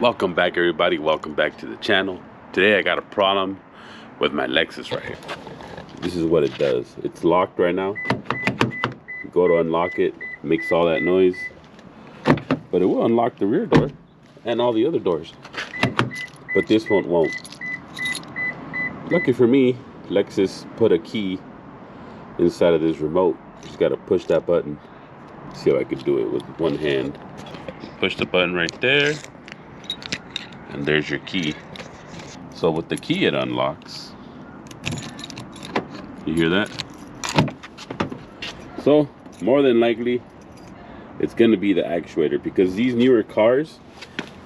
Welcome back, everybody. Welcome back to the channel. Today I got a problem with my Lexus right here. This is what it does. It's locked right now. You go to unlock it, makes all that noise, but it will unlock the rear door and all the other doors, but this one won't. Lucky for me, Lexus put a key inside of this remote. Just got to push that button. See if I could do it with one hand. Push the button right there, and there's your key. So with the key it unlocks. You hear that? So more than likely it's going to be the actuator, because these newer cars,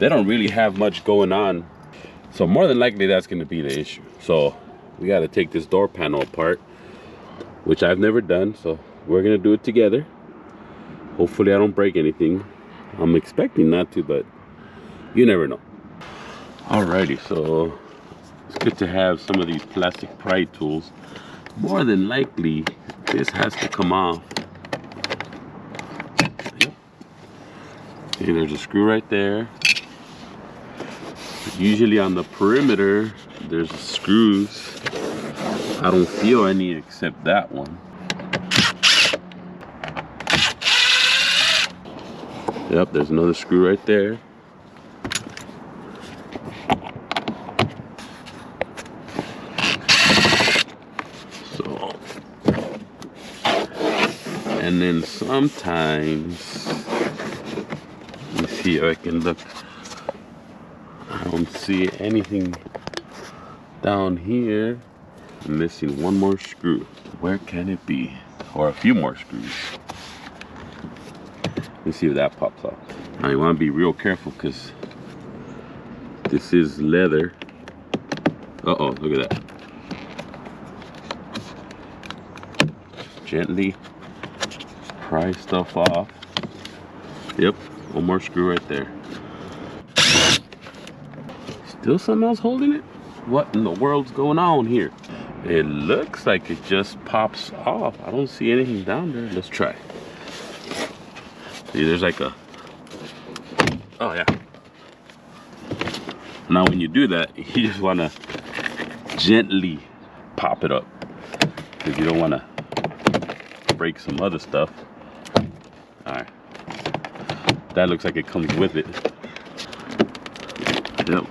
they don't really have much going on. So more than likely that's going to be the issue. So we got to take this door panel apart, which I've never done, so we're going to do it together. Hopefully I don't break anything. I'm expecting not to, but you never know. Alrighty, so it's good to have some of these plastic pry tools. More than likely this has to come off. Yep. See, there's a screw right there. Usually on the perimeter there's screws. I don't feel any except that one. Yep, there's another screw right there. So, and then sometimes, let me see if I can look. I don't see anything down here. I'm missing one more screw. Where can it be? Or a few more screws. Let's see if that pops off. Now you want to be real careful because this is leather. Uh-oh, look at that. Gently pry stuff off. Yep, one more screw right there. Still something else holding it? What in the world's going on here? It looks like it just pops off. I don't see anything down there. Let's try. See, there's like a, oh yeah. Now when you do that, you just want to gently pop it up, because you don't want to break some other stuff. All right, that looks like it comes with it. Yep.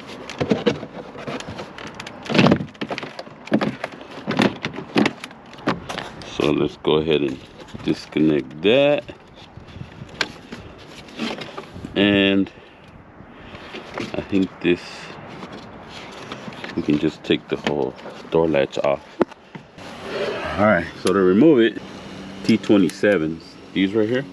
So let's go ahead and disconnect that. And I think this, we can just take the whole door latch off. All right, so to remove it, T27s, these right here.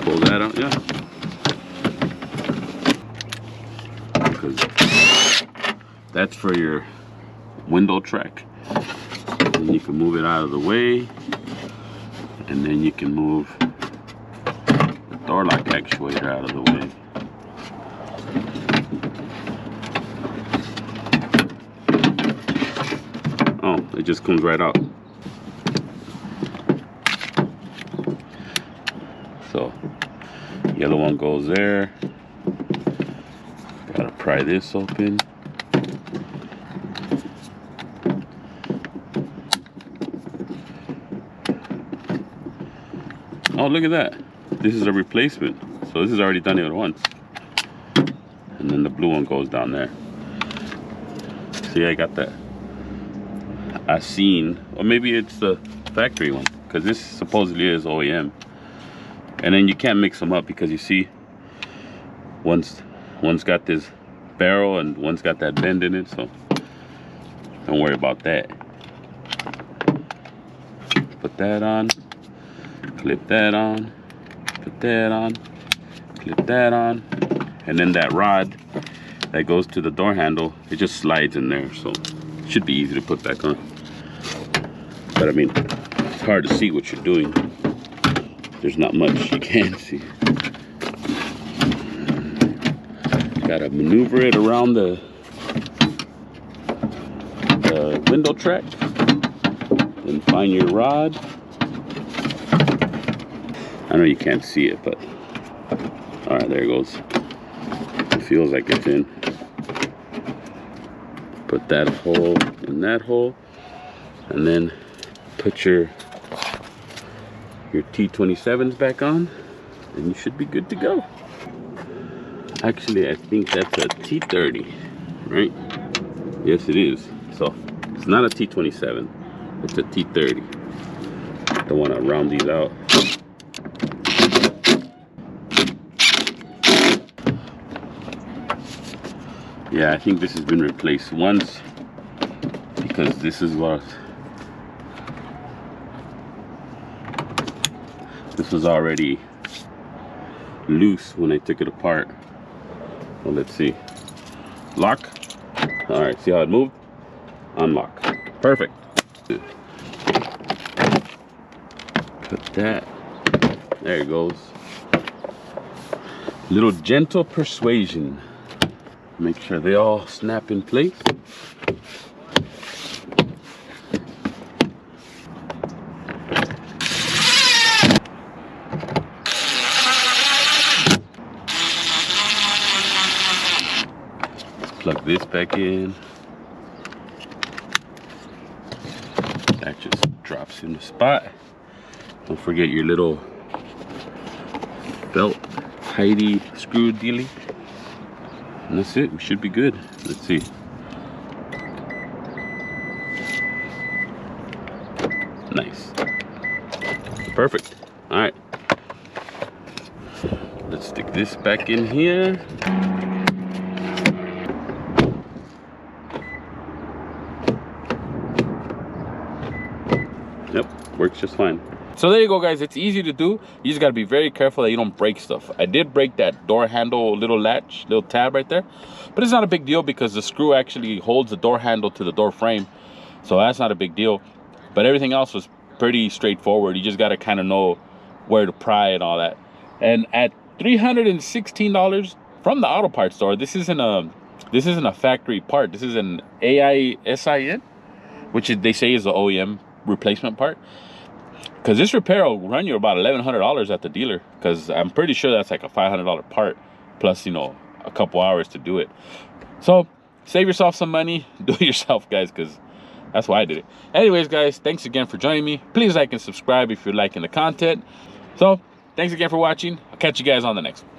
Pull that out, yeah. That's for your window track. And you can move it out of the way, and then you can move the door lock actuator out of the way. Oh, it just comes right out. So yellow one goes there. Gotta pry this open. Oh, look at that. This is a replacement. So this is already done it at once. And then the blue one goes down there. See, I got that. I seen, or maybe it's the factory one, because this supposedly is OEM. And then you can't mix them up, because you see, one's got this barrel and one's got that bend in it, so don't worry about that. Put that on. Clip that on, put that on, clip that on, and then that rod that goes to the door handle, it just slides in there, so it should be easy to put back on. But I mean, it's hard to see what you're doing. There's not much you can see. Gotta maneuver it around the window track. Then find your rod. I know you can't see it, but all right, there it goes. It feels like it's in. Put that hole in that hole, and then put your T27s back on, and you should be good to go. Actually, I think that's a T30, right? Yes, it is. So it's not a T27, it's a T30. Don't want to round these out. Yeah, I think this has been replaced once, because this was already loose when I took it apart. Well, let's see. Lock. All right, see how it moved? Unlock. Perfect. Put that. There it goes. Little gentle persuasion. Make sure they all snap in place. Plug this back in. That just drops in the spot. Don't forget your little belt tighty screw dealy. And that's it. We should be good. Let's see. Nice. Perfect. All right. Let's stick this back in here. Yep, works just fine. So there you go, guys. It's easy to do. You just got to be very careful that you don't break stuff. I did break that door handle little latch, little tab right there, but it's not a big deal because the screw actually holds the door handle to the door frame, so that's not a big deal. But everything else was pretty straightforward. You just got to kind of know where to pry and all that. And at $316 from the auto parts store, this isn't a factory part. This is an AISIN, which they say is the OEM replacement part. Because this repair will run you about $1,100 at the dealer, because I'm pretty sure that's like a $500 part plus, you know, a couple hours to do it. So save yourself some money, do it yourself, guys, because that's why I did it. Anyways, guys, thanks again for joining me. Please like and subscribe if you're liking the content. So thanks again for watching. I'll catch you guys on the next one.